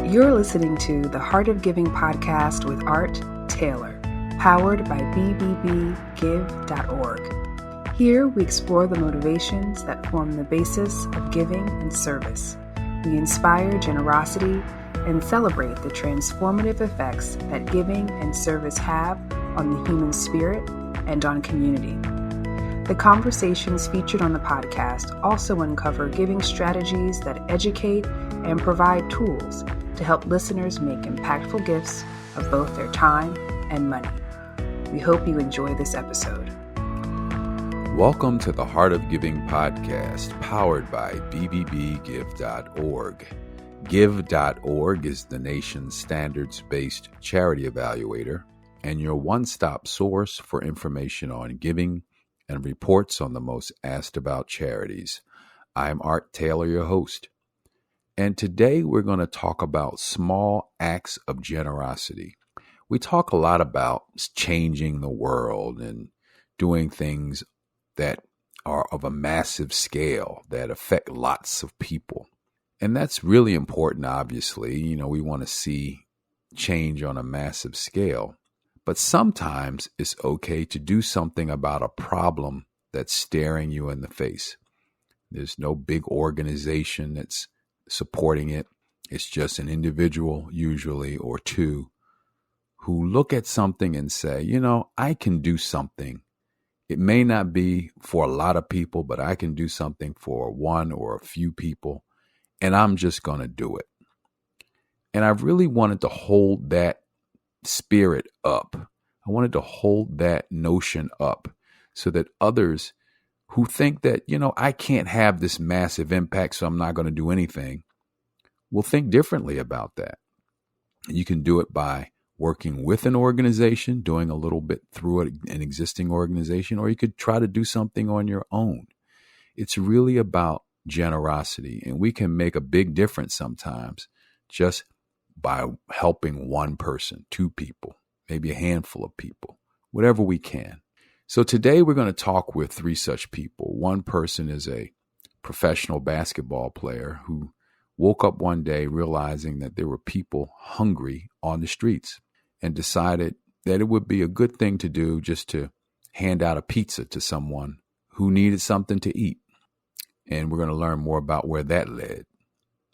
You're listening to the Heart of Giving podcast with Art Taylor, powered by bbbgive.org. Here we explore the motivations that form the basis of giving and service. We inspire generosity and celebrate the transformative effects that giving and service have on the human spirit and on community. The conversations featured on the podcast also uncover giving strategies that educate and provide tools to help listeners make impactful gifts of both their time and money. We hope you enjoy this episode. Welcome to the Heart of Giving podcast, powered by bbbgive.org. Give.org is the nation's standards-based charity evaluator and your one-stop source for information on giving and reports on the most asked about charities. I'm Art Taylor, your host. And today we're going to talk about small acts of generosity. We talk a lot about changing the world and doing things that are of a massive scale that affect lots of people. And that's really important, obviously. You know, we want to see change on a massive scale. But sometimes it's okay to do something about a problem that's staring you in the face. There's no big organization that's supporting it. It's just an individual, usually, or two, who look at something and say, you know, I can do something. It may not be for a lot of people, but I can do something for one or a few people, and I'm just going to do it. And I really wanted to hold that spirit up. I wanted to hold that notion up so that others who think that, you know, I can't have this massive impact, so I'm not going to do anything, will think differently about that. You can do it by working with an organization, doing a little bit through an existing organization, or you could try to do something on your own. It's really about generosity, and we can make a big difference sometimes just by helping one person, two people, maybe a handful of people, whatever we can. So today we're going to talk with three such people. One person is a professional basketball player who woke up one day realizing that there were people hungry on the streets and decided that it would be a good thing to do just to hand out a pizza to someone who needed something to eat. And we're going to learn more about where that led.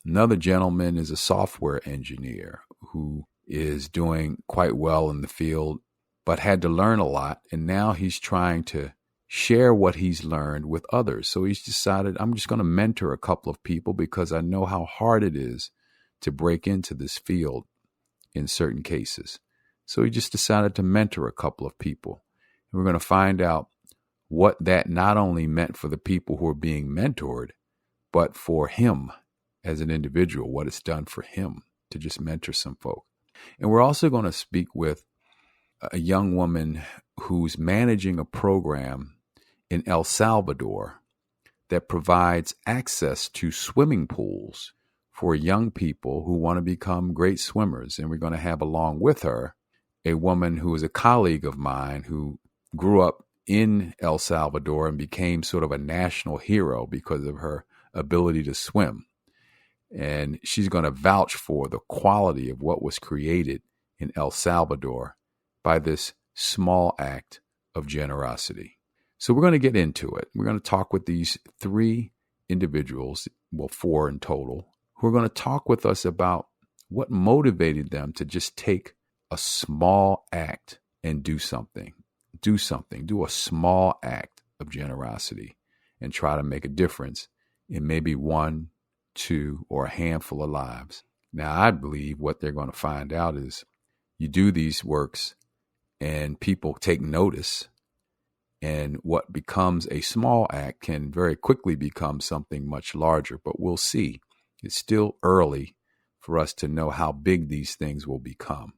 Another gentleman is a software engineer who is doing quite well in the field, but had to learn a lot. And now he's trying to share what he's learned with others. So he's decided, I'm just going to mentor a couple of people because I know how hard it is to break into this field in certain cases. So he just decided to mentor a couple of people. And we're going to find out what that not only meant for the people who are being mentored, but for him as an individual, what it's done for him to just mentor some folk. And we're also going to speak with a young woman who's managing a program in El Salvador that provides access to swimming pools for young people who want to become great swimmers. And we're going to have along with her a woman who is a colleague of mine who grew up in El Salvador and became sort of a national hero because of her ability to swim. And she's going to vouch for the quality of what was created in El Salvador by this small act of generosity. So we're going to get into it. We're going to talk with these three individuals, well, four in total, who are going to talk with us about what motivated them to just take a small act and do something, do a small act of generosity and try to make a difference in maybe one, two, or a handful of lives. Now, I believe what they're going to find out is you do these works and people take notice, and what becomes a small act can very quickly become something much larger, but we'll see. It's still early for us to know how big these things will become.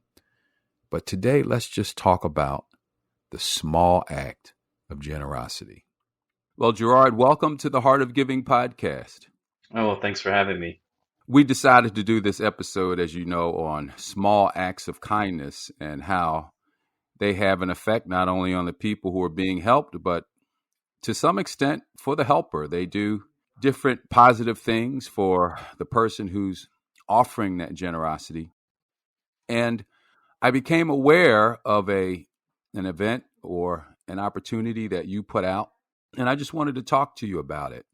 But today, let's just talk about the small act of generosity. Well, Gerard, welcome to the Heart of Giving podcast. Oh, well, thanks for having me. We decided to do this episode, as you know, on small acts of kindness and how they have an effect not only on the people who are being helped, but to some extent for the helper. They do different positive things for the person who's offering that generosity. And I became aware of an event or an opportunity that you put out, and I just wanted to talk to you about it.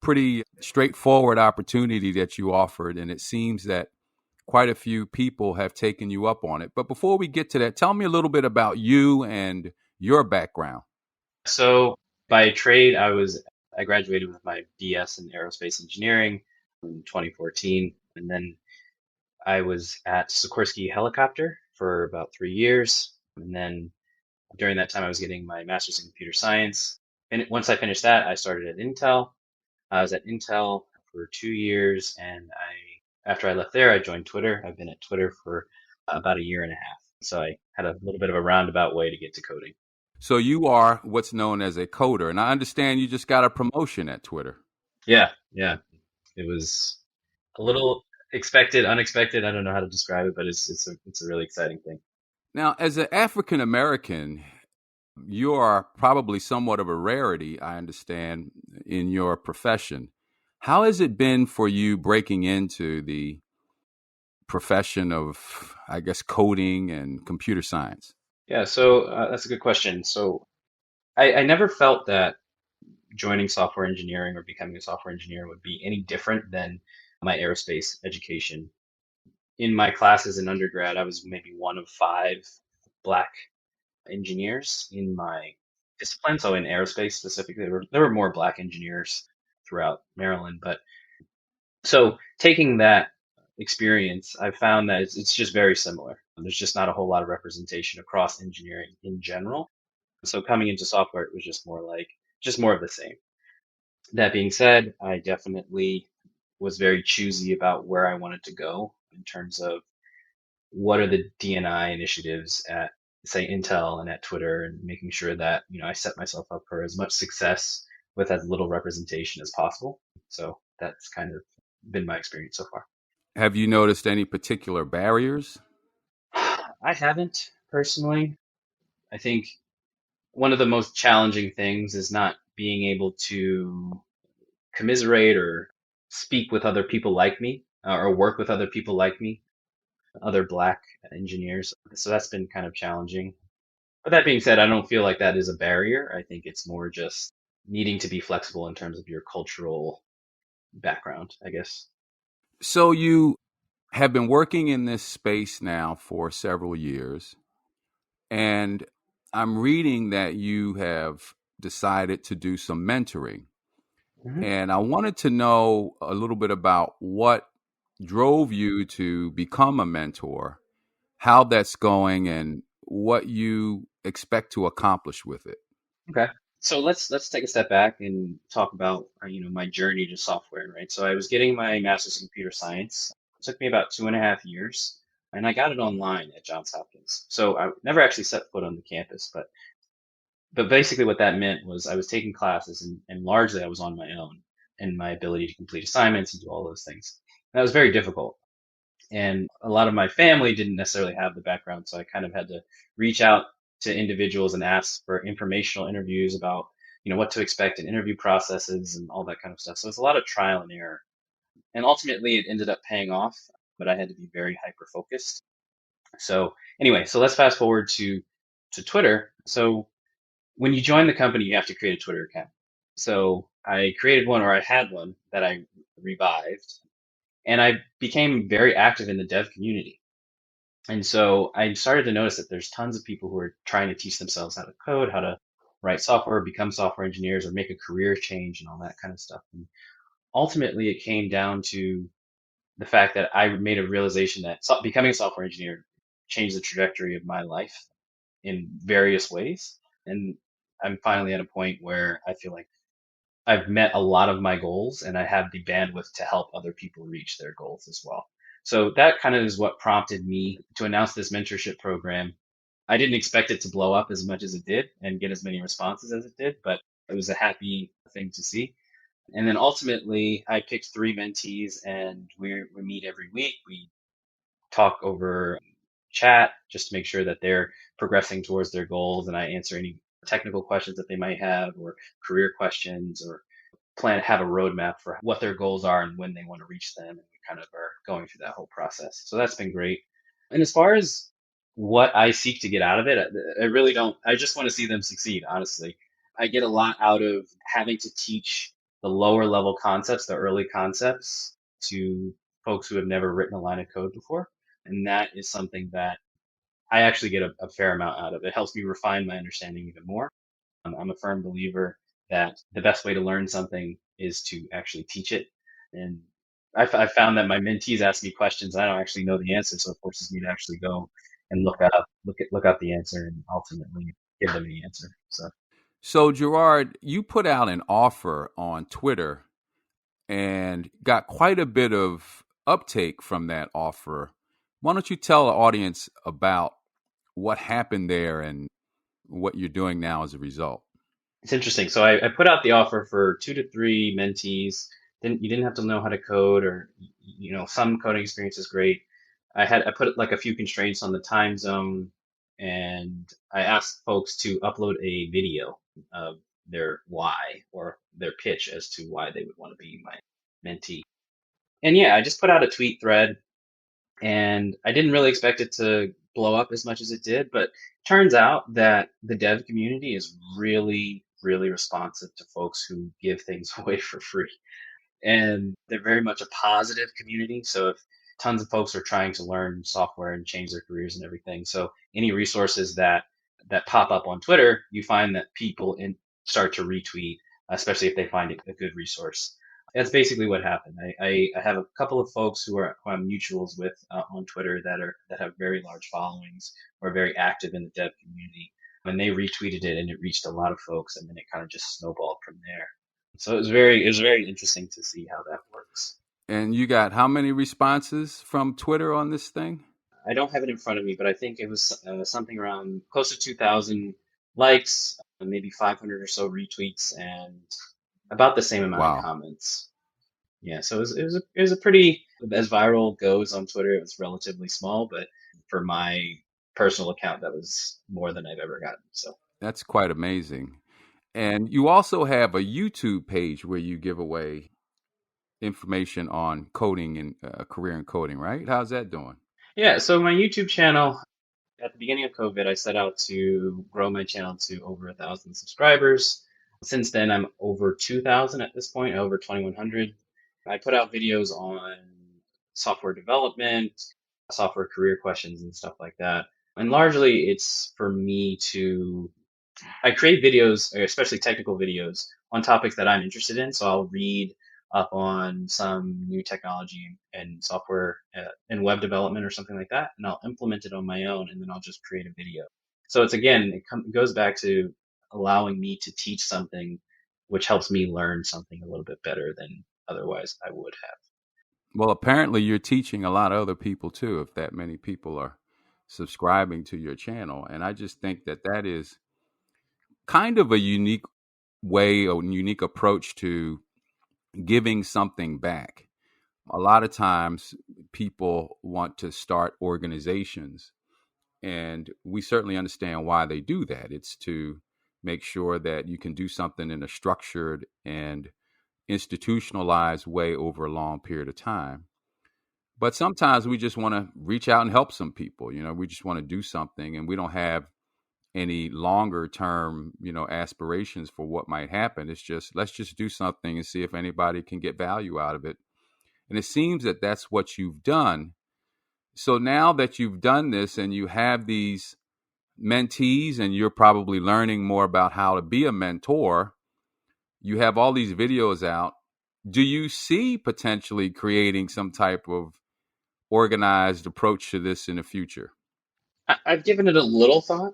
Pretty straightforward opportunity that you offered, and it seems that quite a few people have taken you up on it. But before we get to that, tell me a little bit about you and your background. So by trade, I graduated with my BS in aerospace engineering in 2014, and then I was at Sikorsky Helicopter for about 3 years, and then during that time, I was getting my master's in computer science. And once I finished that, I started at Intel. I was at Intel for 2 years, and after I left there, I joined Twitter. I've been at Twitter for about a year and a half. So I had a little bit of a roundabout way to get to coding. So you are what's known as a coder, and I understand you just got a promotion at Twitter. Yeah. It was a little expected, unexpected. I don't know how to describe it, but it's a really exciting thing. Now, as an African American, you are probably somewhat of a rarity, I understand, in your profession. How has it been for you breaking into the profession of, I guess, coding and computer science? Yeah, so that's a good question. So I never felt that joining software engineering or becoming a software engineer would be any different than my aerospace education. In my classes in undergrad, I was maybe one of five black engineers in my discipline. So in aerospace specifically, there were more black engineers throughout Maryland. But so taking that experience, I found that it's just very similar. There's just not a whole lot of representation across engineering in general. So coming into software, it was just more of the same. That being said, I definitely was very choosy about where I wanted to go in terms of what are the D&I initiatives at, say, Intel and at Twitter, and making sure that, I set myself up for as much success with as little representation as possible. So that's kind of been my experience so far. Have you noticed any particular barriers? I haven't personally. I think one of the most challenging things is not being able to commiserate or speak with other people like me, or work with other people like me, other black engineers. So that's been kind of challenging. But that being said, I don't feel like that is a barrier. I think it's more just needing to be flexible in terms of your cultural background, I guess. So you have been working in this space now for several years, and I'm reading that you have decided to do some mentoring. Mhm. And I wanted to know a little bit about what drove you to become a mentor, how that's going, and what you expect to accomplish with it. Okay. So let's take a step back and talk about my journey to software, right? So I was getting my master's in computer science. It took me about 2.5 years, and I got it online at Johns Hopkins. So I never actually set foot on the campus, but basically what that meant was I was taking classes, and largely I was on my own, and my ability to complete assignments and do all those things. That was very difficult. And a lot of my family didn't necessarily have the background, so I kind of had to reach out to individuals and ask for informational interviews about what to expect in interview processes and all that kind of stuff. So it's a lot of trial and error, and ultimately it ended up paying off, but I had to be very hyper focused. So anyway, so let's fast forward to Twitter. So when you join the company, you have to create a Twitter account. So I created one, or I had one that I revived, and I became very active in the dev community. And so I started to notice that there's tons of people who are trying to teach themselves how to code, how to write software, become software engineers, or make a career change and all that kind of stuff. And ultimately, it came down to the fact that I made a realization that becoming a software engineer changed the trajectory of my life in various ways. And I'm finally at a point where I feel like I've met a lot of my goals, and I have the bandwidth to help other people reach their goals as well. So that kind of is what prompted me to announce this mentorship program. I didn't expect it to blow up as much as it did and get as many responses as it did, but it was a happy thing to see. And then ultimately, I picked three mentees, and we meet every week. We talk over chat just to make sure that they're progressing towards their goals, and I answer any technical questions that they might have, or career questions, or have a roadmap for what their goals are and when they want to reach them. And we kind of are going through that whole process. So that's been great. And as far as what I seek to get out of it, I really don't, I just want to see them succeed, honestly. I get a lot out of having to teach the lower level concepts, the early concepts to folks who have never written a line of code before. And that is something that I actually get a fair amount out of. It helps me refine my understanding even more. I'm a firm believer that the best way to learn something is to actually teach it. And I found that my mentees ask me questions I don't actually know the answer, so it forces me to actually go and look up the answer and ultimately give them the answer. So, Gerard, you put out an offer on Twitter and got quite a bit of uptake from that offer. Why don't you tell the audience about what happened there and what you're doing now as a result? It's interesting. So I put out the offer for 2 to 3 mentees. You didn't have to know how to code, or some coding experience is great. I put like a few constraints on the time zone, and I asked folks to upload a video of their why or their pitch as to why they would want to be my mentee. And yeah, I just put out a tweet thread, and I didn't really expect it to blow up as much as it did, but turns out that the dev community is really, really responsive to folks who give things away for free. And they're very much a positive community. So if tons of folks are trying to learn software and change their careers and everything, so any resources that pop up on Twitter, you find that people start to retweet, especially if they find it a good resource. That's basically what happened. I have a couple of folks who I'm mutuals with on Twitter that have very large followings or are very active in the dev community, and they retweeted it and it reached a lot of folks, and then it kind of just snowballed from there. So it was very interesting to see how that works. And you got how many responses from Twitter on this thing? I don't have it in front of me, but I think it was something around close to 2,000 likes, maybe 500 or so retweets, and about the same amount of Wow. comments. Yeah, so it was a pretty, as viral goes on Twitter, it was relatively small, but for my personal account, that was more than I've ever gotten. So That's quite amazing. And you also have a YouTube page where you give away information on coding and career in coding, right? How's that doing? yeah, so my YouTube channel, at the beginning of COVID, I set out to grow my channel to over 1,000 subscribers. Since then, I'm over 2,000 at this point, over 2,100. I put out videos on software development, software career questions, and stuff like that. And largely, it's for me to I create videos, especially technical videos, on topics that I'm interested in. So I'll read up on some new technology and software and web development or something like that, and I'll implement it on my own, and then I'll just create a video. So it's again, it goes back to allowing me to teach something, which helps me learn something a little bit better than otherwise I would have. Well, apparently you're teaching a lot of other people too, if that many people are subscribing to your channel. And I just think that that is kind of a unique way or unique approach to giving something back. A lot of times people want to start organizations, and we certainly understand why they do that. It's to make sure that you can do something in a structured and institutionalized way over a long period of time. But sometimes we just want to reach out and help some people. We just want to do something, and we don't have any longer term, aspirations for what might happen. It's just, let's just do something and see if anybody can get value out of it. And it seems that that's what you've done. So now that you've done this and you have these mentees and you're probably learning more about how to be a mentor, you have all these videos out. Do you see potentially creating some type of organized approach to this in the future? I've given it a little thought,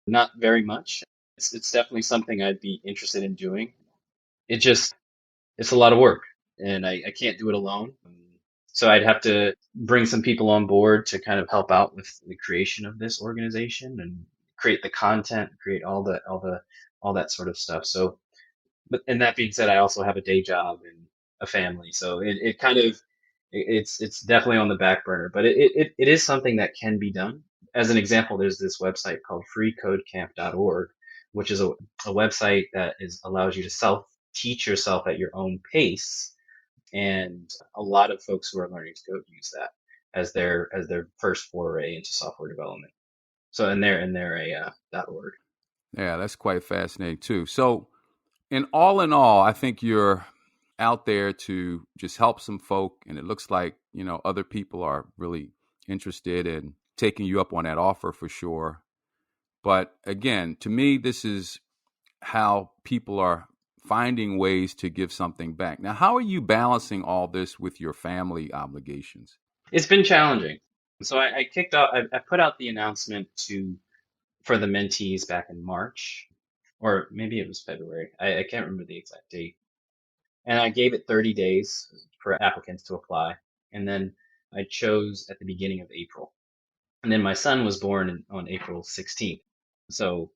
not very much. It's definitely something I'd be interested in doing. It just it's a lot of work, and I can't do it alone. So I'd have to bring some people on board to kind of help out with the creation of this organization and create the content, create all that sort of stuff. So, but and that being said, I also have a day job and a family, so it kind of it's definitely on the back burner. But it is something that can be done. As an example, there's this website called Freecodecamp.org, which is a website that allows you to self teach yourself at your own pace, And a lot of folks who are learning to code use that as their first foray into software development. So and they're a .org. Yeah, that's quite fascinating too. So, in all, I think you're out there to just help some folk, and it looks like other people are really interested in taking you up on that offer for sure. But again, to me, this is how people are finding ways to give something back. Now, how are you balancing all this with your family obligations? It's been challenging. So I kicked off. I put out the announcement for the mentees back in March, or maybe it was February. I can't remember the exact date. And I gave it 30 days for applicants to apply. And then I chose at the beginning of April. And then my son was born on April 16th. So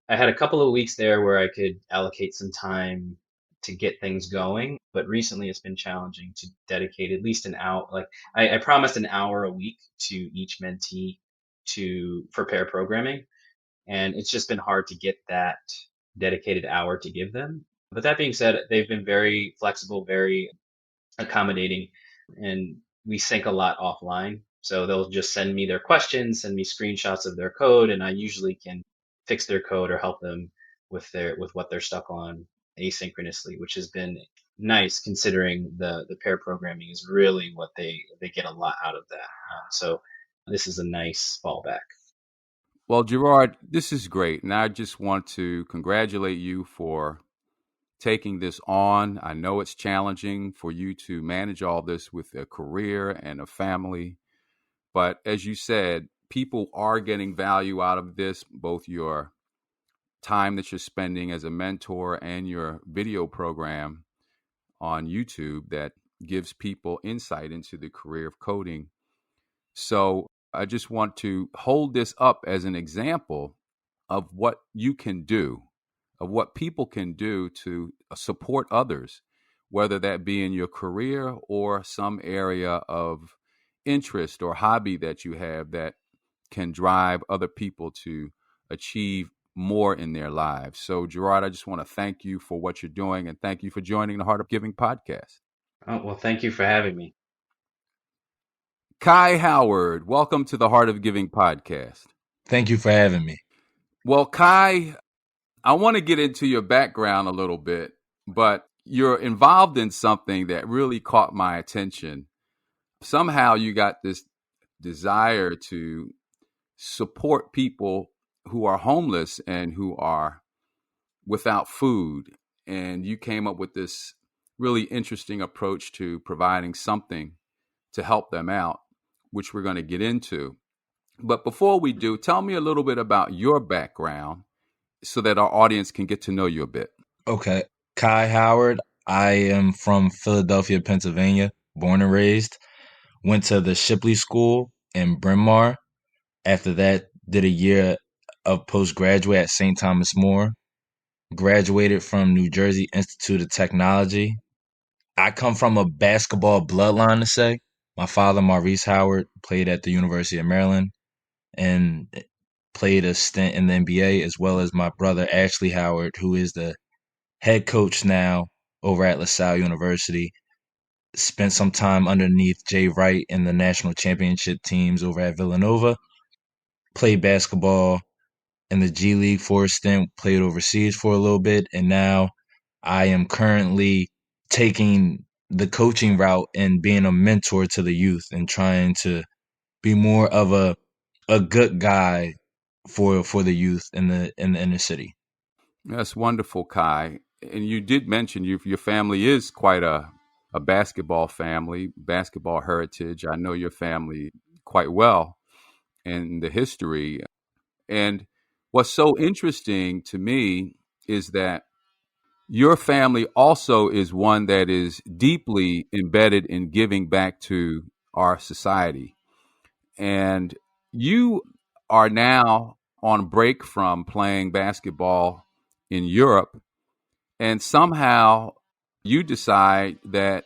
I had a couple of weeks there where I could allocate some time to get things going. But recently it's been challenging to dedicate at least an hour. Like I promised an hour a week to each mentee for pair programming. And it's just been hard to get that dedicated hour to give them. But that being said, they've been very flexible, very accommodating, and we sync a lot offline. So they'll just send me their questions, send me screenshots of their code, and I usually can fix their code or help them with what they're stuck on asynchronously, which has been nice considering the pair programming is really what they get a lot out of that. So this is a nice fallback. Well, Gerard, this is great. And I just want to congratulate you for taking this on. I know it's challenging for you to manage all this with a career and a family. But as you said, people are getting value out of this, both your time that you're spending as a mentor and your video program on YouTube that gives people insight into the career of coding. So I just want to hold this up as an example of what you can do, of what people can do to support others, whether that be in your career or some area of interest or hobby that you have that can drive other people to achieve more in their lives. So, Gerard, I just want to thank you for what you're doing and thank you for joining the Heart of Giving podcast. Oh, well, thank you for having me. Kai Howard, welcome to the Heart of Giving podcast. Thank you for having me. Well, Kai, I want to get into your background a little bit, but you're involved in something that really caught my attention. Somehow you got this desire to support people who are homeless and who are without food. And you came up with this really interesting approach to providing something to help them out, which we're going to get into. But before we do, tell me a little bit about your background so that our audience can get to know you a bit. Okay. Kai Howard. I am from Philadelphia, Pennsylvania, born and raised. Went to the Shipley School in Bryn Mawr. After that, did a year of postgraduate at St. Thomas More. Graduated from New Jersey Institute of Technology. I come from a basketball bloodline, to say. My father, Maurice Howard, played at the University of Maryland and played a stint in the NBA, as well as my brother, Ashley Howard, who is the head coach now over at LaSalle University. Spent some time underneath Jay Wright in the national championship teams over at Villanova. Played basketball in the G League for a stint, played overseas for a little bit, and now I am currently taking the coaching route and being a mentor to the youth and trying to be more of a good guy for the youth in the inner city. That's wonderful, Kai. And you did mention your family is quite a basketball family, basketball heritage. I know your family quite well and the history. And what's so interesting to me is that your family also is one that is deeply embedded in giving back to our society. And you are now on break from playing basketball in Europe, and somehow you decide that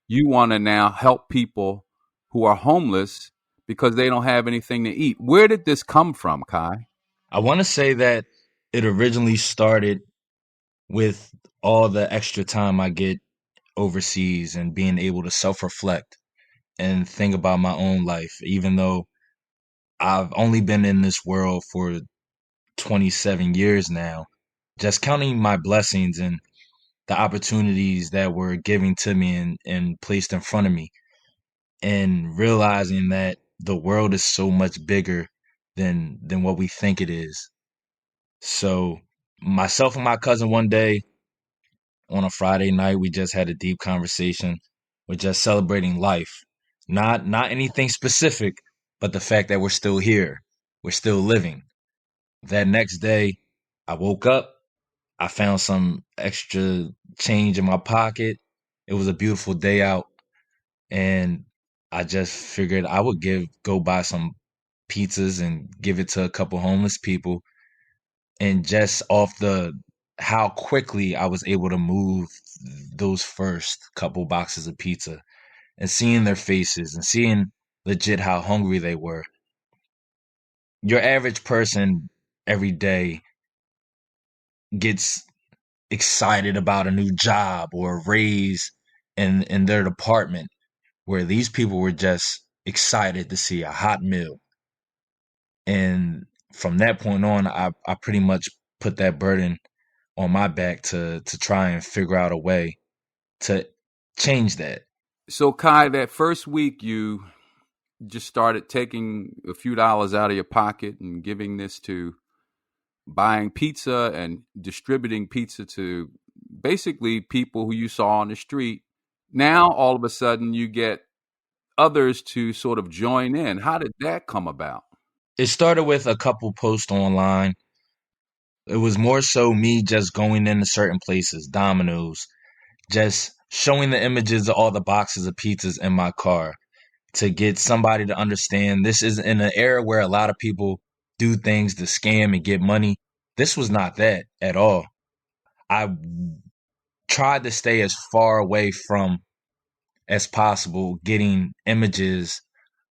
you want to now help people who are homeless because they don't have anything to eat. Where did this come from, Kai? I want to say that it originally started with all the extra time I get overseas and being able to self-reflect and think about my own life, even though I've only been in this world for 27 years now, just counting my blessings and the opportunities that were given to me and placed in front of me, and realizing that the world is so much bigger than what we think it is. So myself and my cousin one day on a Friday night, we just had a deep conversation. We're just celebrating life. Not anything specific, but the fact that we're still here. We're still living. That next day, I woke up, I found some extra change in my pocket. It was a beautiful day out, and I just figured I would go buy some pizzas and give it to a couple homeless people. And just off the how quickly I was able to move those first couple boxes of pizza and seeing their faces and seeing legit how hungry they were. Your average person every day gets excited about a new job or a raise in their department, where these people were just excited to see a hot meal. And from that point on, I pretty much put that burden on my back to try and figure out a way to change that. So, Kai, that first week you just started taking a few dollars out of your pocket and giving this to buying pizza and distributing pizza to basically people who you saw on the street. Now, all of a sudden, you get others to sort of join in. How did that come about? It started with a couple posts online. It was more so me just going into certain places, Domino's, just showing the images of all the boxes of pizzas in my car to get somebody to understand this is in an era where a lot of people do things to scam and get money. This was not that at all. I tried to stay as far away from as possible getting images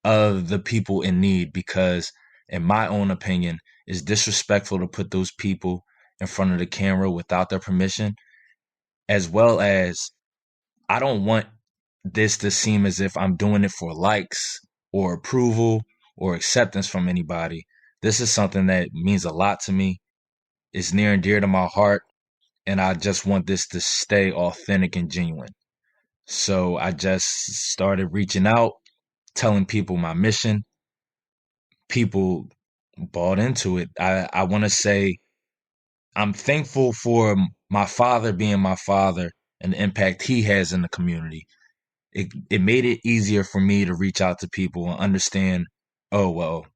of the people in need, because in my own opinion it's disrespectful to put those people in front of the camera without their permission, as well as I don't want this to seem as if I'm doing it for likes or approval or acceptance from anybody. This is something that means a lot to me. It's near and dear to my heart, and I just want this to stay authentic and genuine. So I just started reaching out, telling people my mission. People bought into it. I want to say I'm thankful for my father being my father and the impact he has in the community. It made it easier for me to reach out to people and understand, oh, well,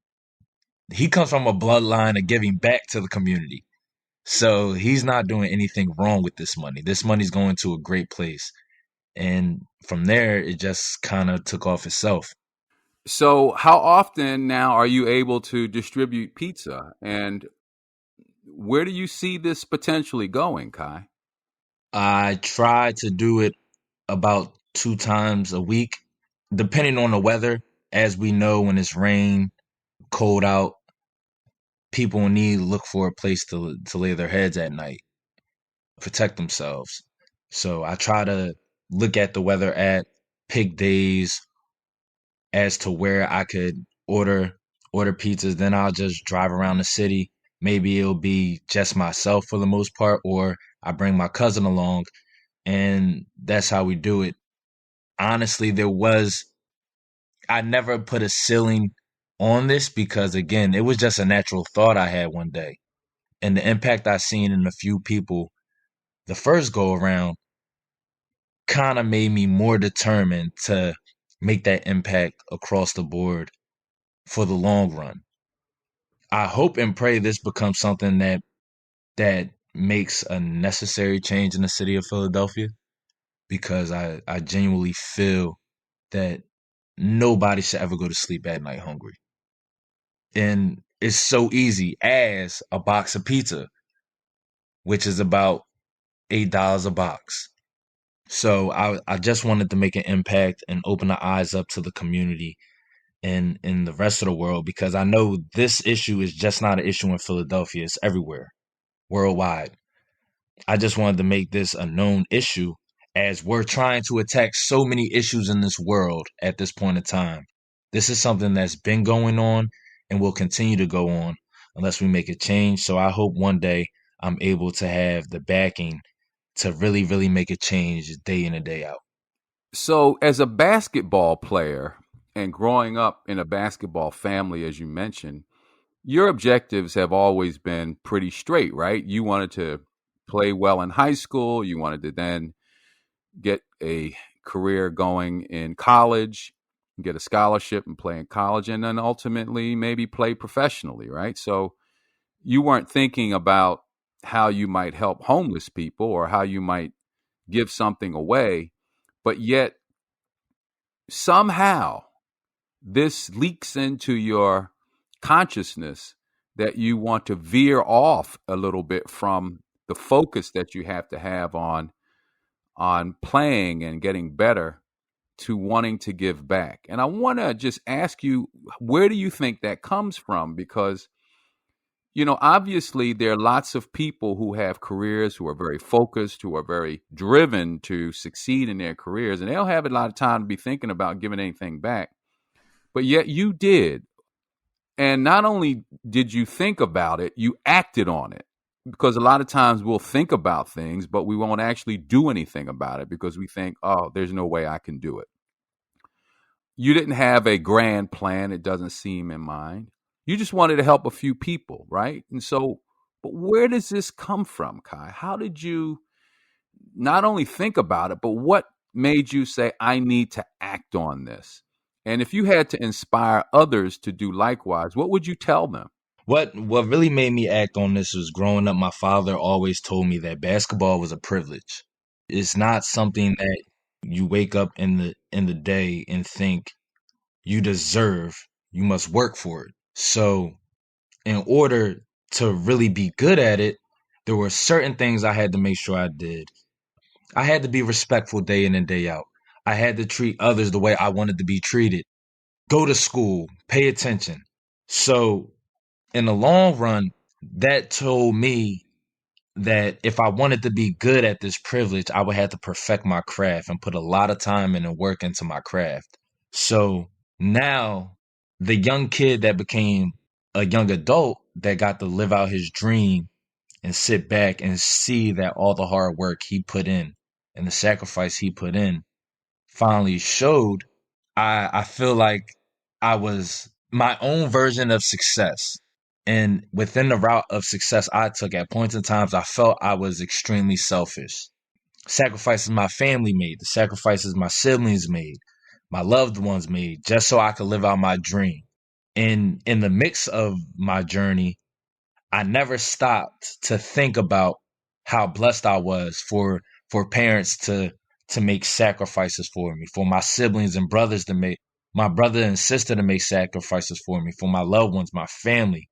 he comes from a bloodline of giving back to the community. So he's not doing anything wrong with this money. This money's going to a great place. And from there, it just kind of took off itself. So, how often now are you able to distribute pizza? And where do you see this potentially going, Kai? I try to do it about 2 times a week, depending on the weather. As we know, when it's rain, cold out, people need to look for a place to lay their heads at night, protect themselves. So I try to look at the weather at pick days as to where I could order pizzas. Then I'll just drive around the city. Maybe it'll be just myself for the most part, or I bring my cousin along, and that's how we do it. Honestly, I never put a ceiling on this because, again, it was just a natural thought I had one day. And the impact I seen in a few people the first go around kind of made me more determined to make that impact across the board for the long run. I hope and pray this becomes something that makes a necessary change in the city of Philadelphia, because I genuinely feel that nobody should ever go to sleep at night hungry. And it's so easy as a box of pizza, which is about $8 a box. So I just wanted to make an impact and open the eyes up to the community and in the rest of the world, because I know this issue is just not an issue in Philadelphia. It's everywhere, worldwide. I just wanted to make this a known issue as we're trying to attack so many issues in this world at this point in time. This is something that's been going on and will continue to go on unless we make a change. So I hope one day I'm able to have the backing to really, really make a change day in and day out. So, as a basketball player and growing up in a basketball family, as you mentioned, your objectives have always been pretty straight, right? You wanted to play well in high school. You wanted to then get a career going in college, get a scholarship and play in college, and then ultimately maybe play professionally, right? So you weren't thinking about how you might help homeless people or how you might give something away, but yet somehow this leaks into your consciousness that you want to veer off a little bit from the focus that you have to have on playing and getting better to wanting to give back. And I want to just ask you, where do you think that comes from? Because, obviously there are lots of people who have careers who are very focused, who are very driven to succeed in their careers, and they don't have a lot of time to be thinking about giving anything back. But yet you did. And not only did you think about it, you acted on it. Because a lot of times we'll think about things, but we won't actually do anything about it because we think, oh, there's no way I can do it. You didn't have a grand plan, it doesn't seem, in mind. You just wanted to help a few people, right? And so, but where does this come from, Kai? How did you not only think about it, but what made you say, I need to act on this? And if you had to inspire others to do likewise, what would you tell them? What really made me act on this was growing up, my father always told me that basketball was a privilege. It's not something that you wake up in the day and think you deserve. You must work for it. So in order to really be good at it, there were certain things I had to make sure I did. I had to be respectful day in and day out. I had to treat others the way I wanted to be treated. Go to school, pay attention. So in the long run, that told me that if I wanted to be good at this privilege, I would have to perfect my craft and put a lot of time and work into my craft. So now the young kid that became a young adult that got to live out his dream and sit back and see that all the hard work he put in and the sacrifice he put in finally showed, I feel like I was my own version of success. And within the route of success I took at points in times, I felt I was extremely selfish. Sacrifices my family made, the sacrifices my siblings made, my loved ones made, just so I could live out my dream. In the mix of my journey, I never stopped to think about how blessed I was for parents to make sacrifices for me, for my siblings and brothers to make my brother and sister to make sacrifices for me, for my loved ones, my family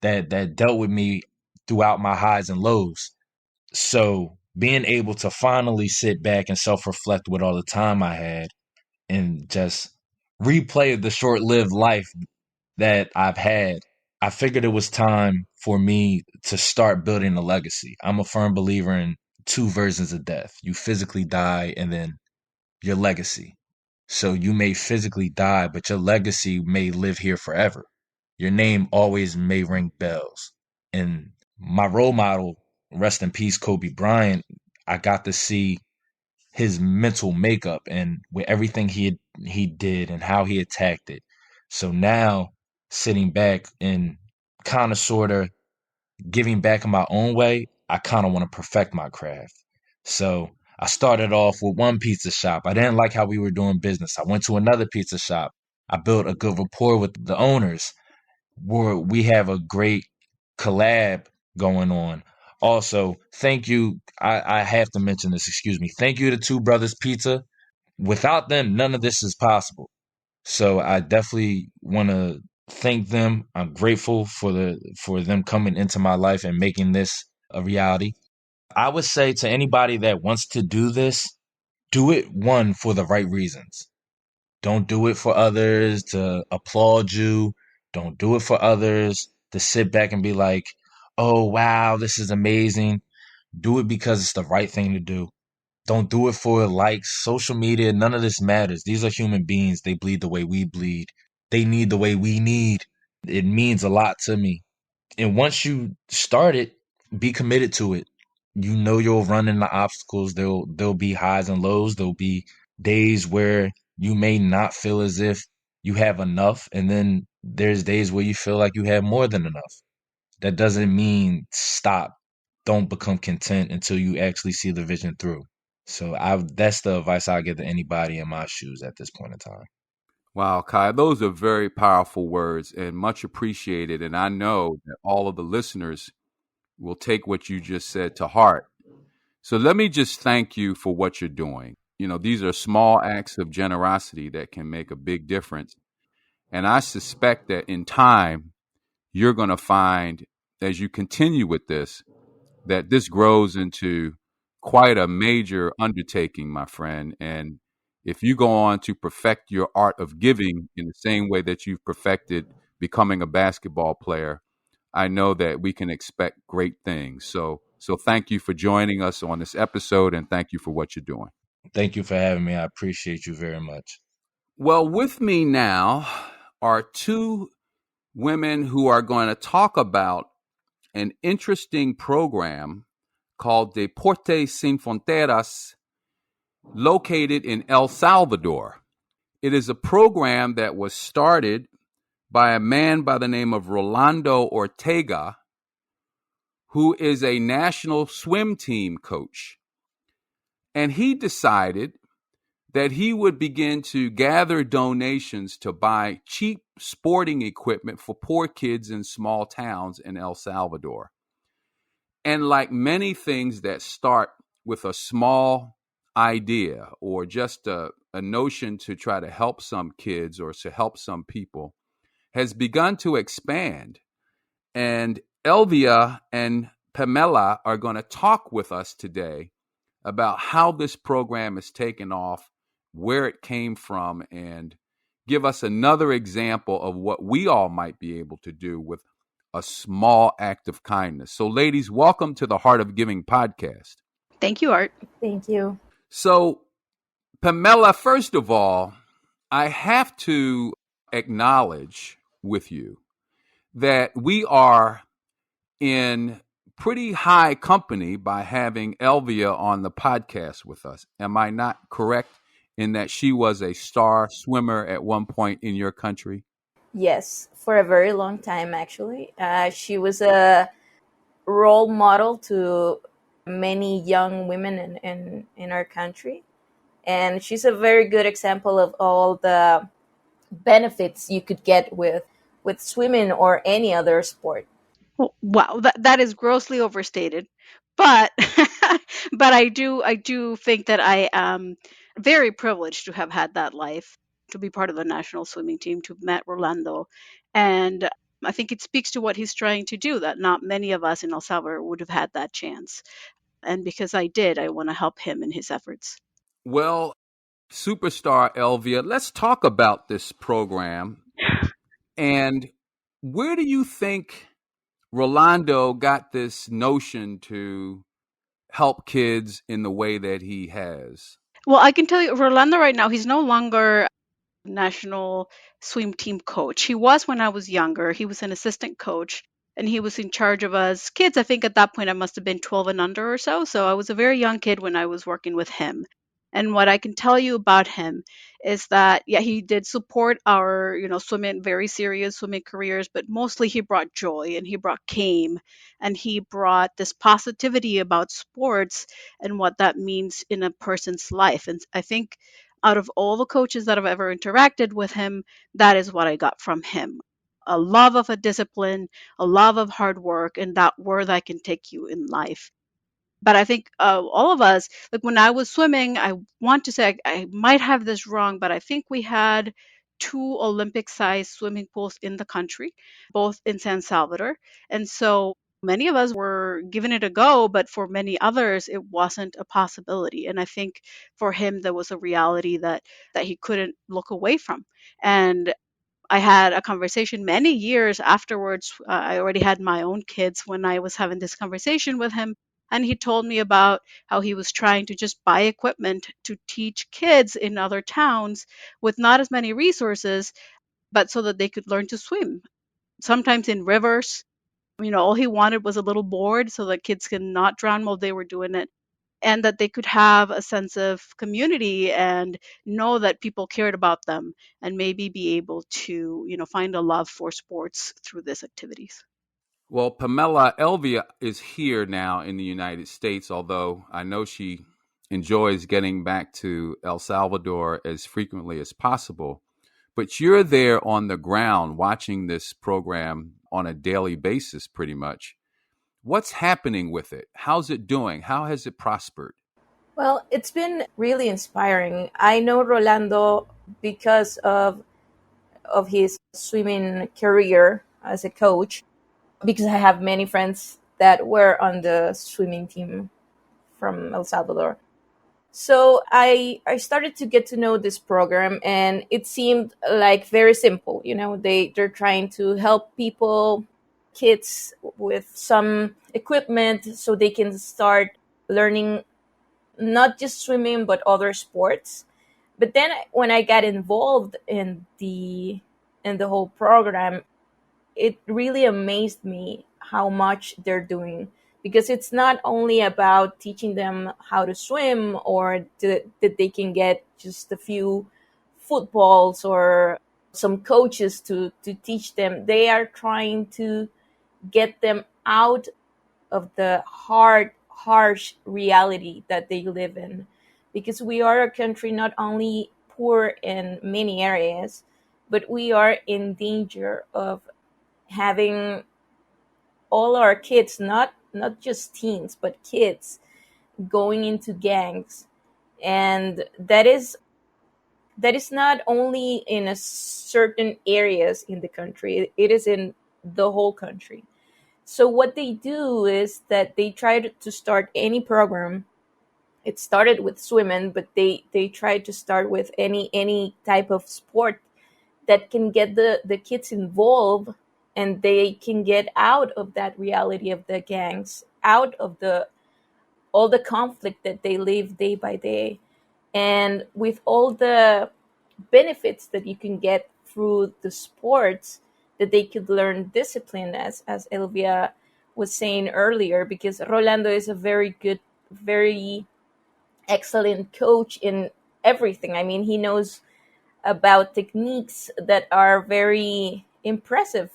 that dealt with me throughout my highs and lows. So being able to finally sit back and self-reflect with all the time I had and just replay the short-lived life that I've had, I figured it was time for me to start building a legacy. I'm a firm believer in two versions of death. You physically die and then your legacy. So you may physically die, but your legacy may live here forever. Your name always may ring bells. And my role model, rest in peace, Kobe Bryant, I got to see his mental makeup and with everything he did and how he attacked it. So now sitting back and kind of sort of giving back in my own way, I kind of want to perfect my craft. So I started off with one pizza shop. I didn't like how we were doing business. I went to another pizza shop. I built a good rapport with the owners where we have a great collab going on. Also, thank you. I have to mention this, excuse me. Thank you to Two Brothers Pizza. Without them, none of this is possible. So I definitely want to thank them. I'm grateful for them coming into my life and making this a reality. I would say to anybody that wants to do this, do it one for the right reasons. Don't do it for others to applaud you. Don't do it for others to sit back and be like, oh, wow, this is amazing. Do it because it's the right thing to do. Don't do it for likes, social media. None of this matters. These are human beings. They bleed the way we bleed. They need the way we need. It means a lot to me. And once you start it, be committed to it. You know you'll run into obstacles. There'll be highs and lows. There'll be days where you may not feel as if you have enough, and then there's days where you feel like you have more than enough. That doesn't mean stop. Don't become content until you actually see the vision through. So I that's the advice I give to anybody in my shoes at this point in time. Wow, Kai, those are very powerful words and much appreciated. And I know that all of the listeners will take what you just said to heart. So let me just thank you for what you're doing. You know, these are small acts of generosity that can make a big difference. And I suspect that in time, you're going to find, as you continue with this, that this grows into quite a major undertaking, my friend. And if you go on to perfect your art of giving in the same way that you've perfected becoming a basketball player, I know that we can expect great things. So thank you for joining us on this episode, and thank you for what you're doing. Thank you for having me. I appreciate you very much. Well, with me now are two women who are going to talk about an interesting program called Deportes Sin Fronteras, located in El Salvador. It is a program that was started by a man by the name of Rolando Ortega, who is a national swim team coach. And he decided that he would begin to gather donations to buy cheap sporting equipment for poor kids in small towns in El Salvador. And like many things that start with a small idea or just a notion to try to help some kids or to help some people, has begun to expand. And Elvia and Pamela are going to talk with us today about how this program has taken off, where it came from, and give us another example of what we all might be able to do with a small act of kindness. So, ladies, welcome to the Heart of Giving podcast. Thank you, Art. Thank you. So, Pamela, first of all, I have to acknowledge with you that we are in pretty high company by having Elvia on the podcast with us. Am I not correct in that she was a star swimmer at one point in your country? Yes, for a very long time, actually. She was a role model to many young women in our country. And she's a very good example of all the benefits you could get with swimming or any other sport. Well, wow, that is grossly overstated, but but I do think that I am very privileged to have had that life, to be part of the national swimming team, to have met Rolando, and I think it speaks to what he's trying to do. That not many of us in El Salvador would have had that chance, and because I did, I want to help him in his efforts. Well, superstar Elvia, let's talk about this program. And where do you think Rolando got this notion to help kids in the way that he has? Well, I can tell you, Rolando right now, he's no longer national swim team coach. He was when I was younger. He was an assistant coach and he was in charge of us kids. I think at that point I must have been 12 and under or so. So I was a very young kid when I was working with him. And what I can tell you about him is that, yeah, he did support our, swimming, very serious swimming careers, but mostly he brought joy and he brought came and he brought this positivity about sports and what that means in a person's life. And I think out of all the coaches that have ever interacted with him, that is what I got from him. A love of a discipline, a love of hard work, and that where that can take you in life. But I think all of us, like when I was swimming, I want to say I might have this wrong, but I think we had two Olympic sized swimming pools in the country, both in San Salvador. And so many of us were giving it a go, but for many others, it wasn't a possibility. And I think for him, there was a reality that he couldn't look away from. And I had a conversation many years afterwards. I already had my own kids when I was having this conversation with him. And he told me about how he was trying to just buy equipment to teach kids in other towns with not as many resources, but so that they could learn to swim, sometimes in rivers. All he wanted was a little board so that kids can not drown while they were doing it, and that they could have a sense of community and know that people cared about them, and maybe be able to, find a love for sports through these activities. Well, Pamela, Elvia is here now in the United States, although I know she enjoys getting back to El Salvador as frequently as possible. But you're there on the ground watching this program on a daily basis, pretty much. What's happening with it? How's it doing? How has it prospered? Well, it's been really inspiring. I know Rolando because of his swimming career as a coach, because I have many friends that were on the swimming team from El Salvador. So I started to get to know this program, and it seemed like very simple. They're trying to help people, kids, with some equipment so they can start learning not just swimming but other sports. But then when I got involved in the whole program, it really amazed me how much they're doing, because it's not only about teaching them how to swim, or that they can get just a few footballs or some coaches to teach them. They are trying to get them out of the harsh reality that they live in, because we are a country not only poor in many areas, but we are in danger of having all our kids, not just teens but kids, going into gangs. And that is not only in a certain areas in the country, it is in the whole country. So what they do is that they try to start any program. It started with swimming, but they try to start with any type of sport that can get the kids involved, and they can get out of that reality of the gangs, out of the all the conflict that they live day by day, and with all the benefits that you can get through the sports, that they could learn discipline, as Elvia was saying earlier, because Rolando is a very good, very excellent coach in everything. I mean, he knows about techniques that are very impressive.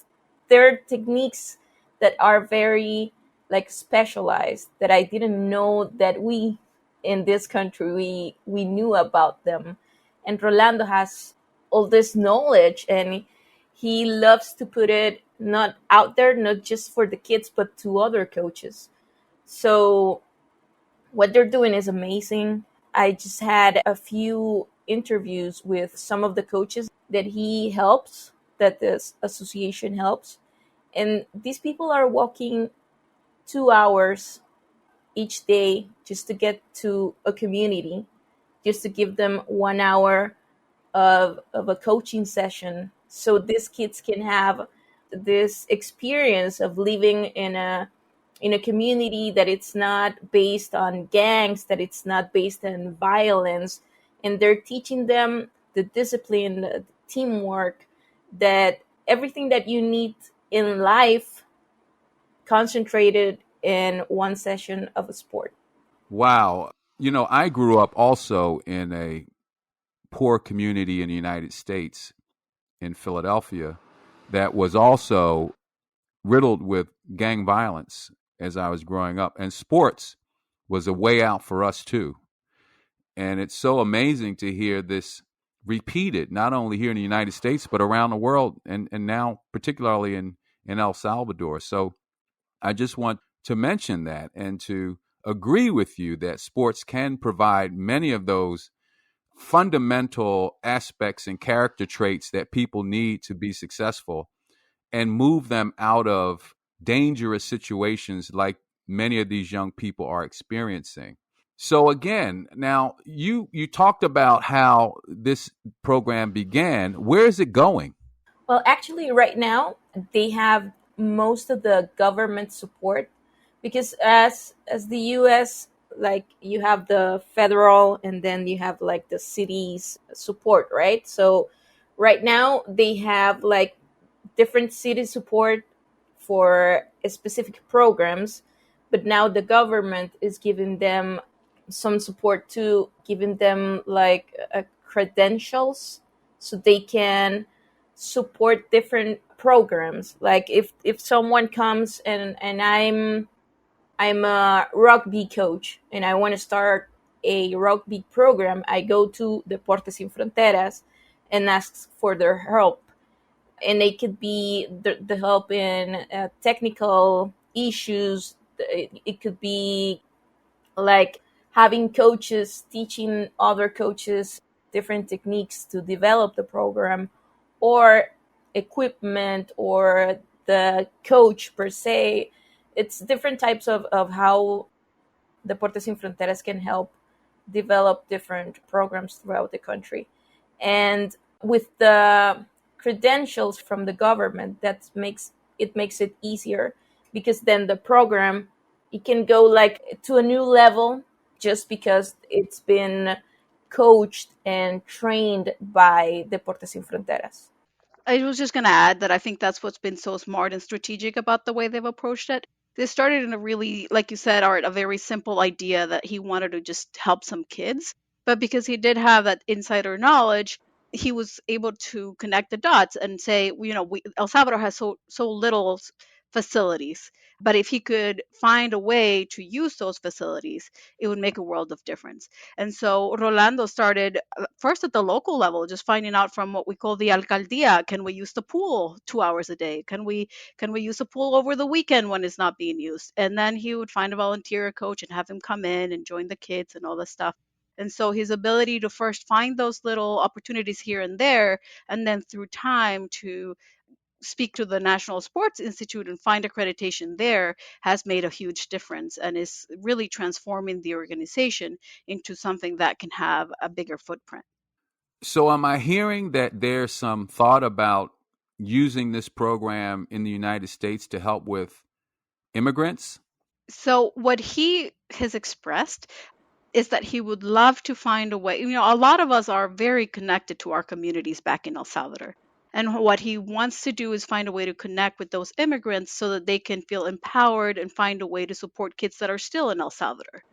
There are techniques that are very like specialized, that I didn't know that we in this country we knew about them. And Rolando has all this knowledge, and he loves to put it not out there, not just for the kids but to other coaches. So what they're doing is amazing. I just had a few interviews with some of the coaches that he helps, that this association helps. And these people are walking 2 hours each day just to get to a community, just to give them 1 hour of a coaching session, so these kids can have this experience of living in a community that it's not based on gangs, that it's not based on violence. And they're teaching them the discipline, the teamwork, that everything that you need in life concentrated in one session of a sport. Wow. I grew up also in a poor community in the United States, in Philadelphia, that was also riddled with gang violence as I was growing up. And sports was a way out for us too. And it's so amazing to hear this repeated, not only here in the United States, but around the world, and now particularly in El Salvador. So I just want to mention that and to agree with you that sports can provide many of those fundamental aspects and character traits that people need to be successful, and move them out of dangerous situations like many of these young people are experiencing. So again, now you talked about how this program began. Where is it going? Well, actually, right now, they have most of the government support, because as the US, like you have the federal and then you have like the cities support, right? So right now they have like different city support for specific programs, but now the government is giving them some support to giving them like credentials so they can support different programs. Like if someone comes and I'm a rugby coach and I want to start a rugby program, I go to Deportes Sin Fronteras and ask for their help. And they could be the help in technical issues. It could be like having coaches teaching other coaches different techniques to develop the program, or equipment, or the coach per se. It's different types of how Deportes Sin Fronteras can help develop different programs throughout the country. And with the credentials from the government, makes it easier, because then the program, it can go like to a new level just because it's been coached and trained by Deportes Sin Fronteras. I was just going to add that I think that's what's been so smart and strategic about the way they've approached it. They started in a really, like you said, Art, a very simple idea that he wanted to just help some kids. But because he did have that insider knowledge, he was able to connect the dots and say, El Salvador has so little facilities. But if he could find a way to use those facilities, it would make a world of difference. And so Rolando started first at the local level, just finding out from what we call the alcaldía, can we use the pool 2 hours a day? Can we use the pool over the weekend when it's not being used? And then he would find a volunteer coach and have him come in and join the kids and all this stuff. And so his ability to first find those little opportunities here and there, and then through time to speak to the National Sports Institute and find accreditation there, has made a huge difference and is really transforming the organization into something that can have a bigger footprint. So, am I hearing that there's some thought about using this program in the United States to help with immigrants? So, what he has expressed is that he would love to find a way. A lot of us are very connected to our communities back in El Salvador. And what he wants to do is find a way to connect with those immigrants so that they can feel empowered and find a way to support kids that are still in El Salvador.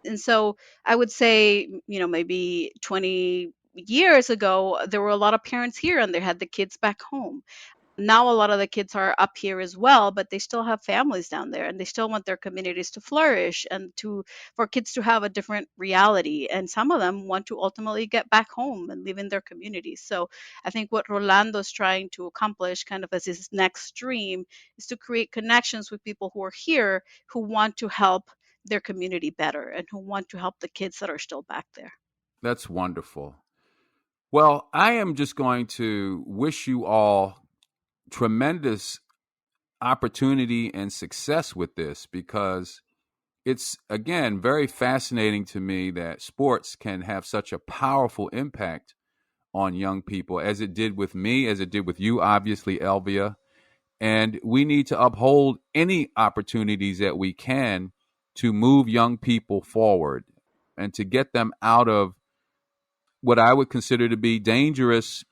And so I would say, maybe 20 years ago, there were a lot of parents here and they had the kids back home. Now a lot of the kids are up here as well, but they still have families down there and they still want their communities to flourish and for kids to have a different reality. And some of them want to ultimately get back home and live in their communities. So I think what Rolando's trying to accomplish kind of as his next dream is to create connections with people who are here who want to help their community better and who want to help the kids that are still back there. That's wonderful. Well, I am just going to wish you all tremendous opportunity and success with this, because it's, again, very fascinating to me that sports can have such a powerful impact on young people, as it did with me, as it did with you, obviously, Elvia. And we need to uphold any opportunities that we can to move young people forward and to get them out of what I would consider to be dangerous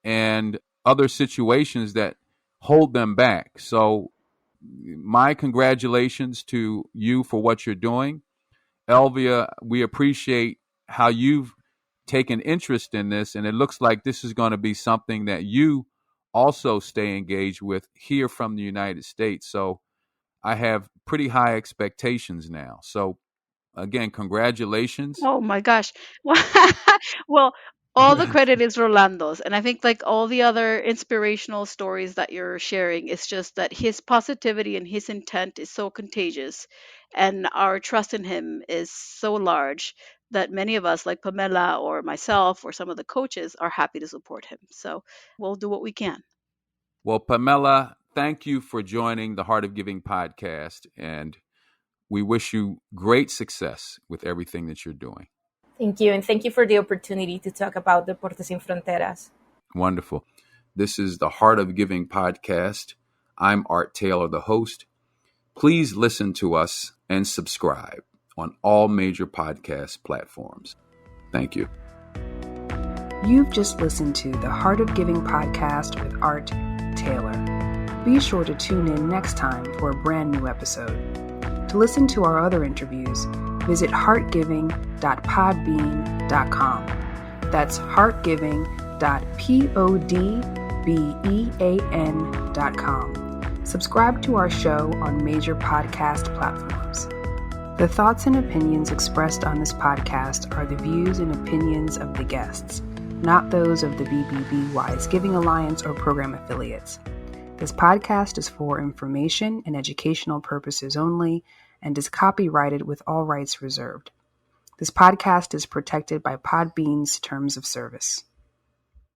and other situations that hold them back. So, my congratulations to you for what you're doing. Elvia, we appreciate how you've taken interest in this, and it looks like this is going to be something that you also stay engaged with here from the United States. So I have pretty high expectations now. So again, congratulations. Oh my gosh. Well, all the credit is Rolando's. And I think, like all the other inspirational stories that you're sharing, it's just that his positivity and his intent is so contagious. And our trust in him is so large that many of us, like Pamela or myself or some of the coaches, are happy to support him. So we'll do what we can. Well, Pamela, thank you for joining the Heart of Giving podcast, and we wish you great success with everything that you're doing. Thank you, and thank you for the opportunity to talk about Deportes Sin Fronteras. Wonderful. This is the Heart of Giving podcast. I'm Art Taylor, the host. Please listen to us and subscribe on all major podcast platforms. Thank you. You've just listened to the Heart of Giving podcast with Art Taylor. Be sure to tune in next time for a brand new episode. To listen to our other interviews, visit heartgiving.podbean.com. That's heartgiving.podbean.com. Subscribe to our show on major podcast platforms. The thoughts and opinions expressed on this podcast are the views and opinions of the guests, not those of the BBB Wise Giving Alliance or program affiliates. This podcast is for information and educational purposes only and is copyrighted with all rights reserved. This podcast is protected by Podbean's terms of service.